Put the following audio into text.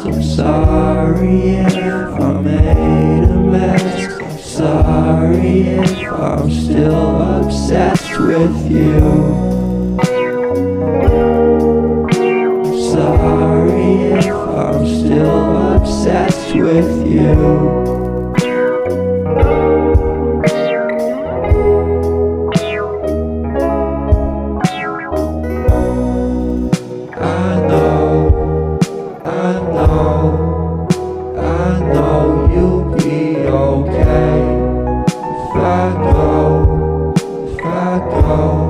best. I'm sorry if I made a mess. I'm sorry if I'm still obsessed with you. I'm sorry if I'm still obsessed with you. I know you'll be okay if I go.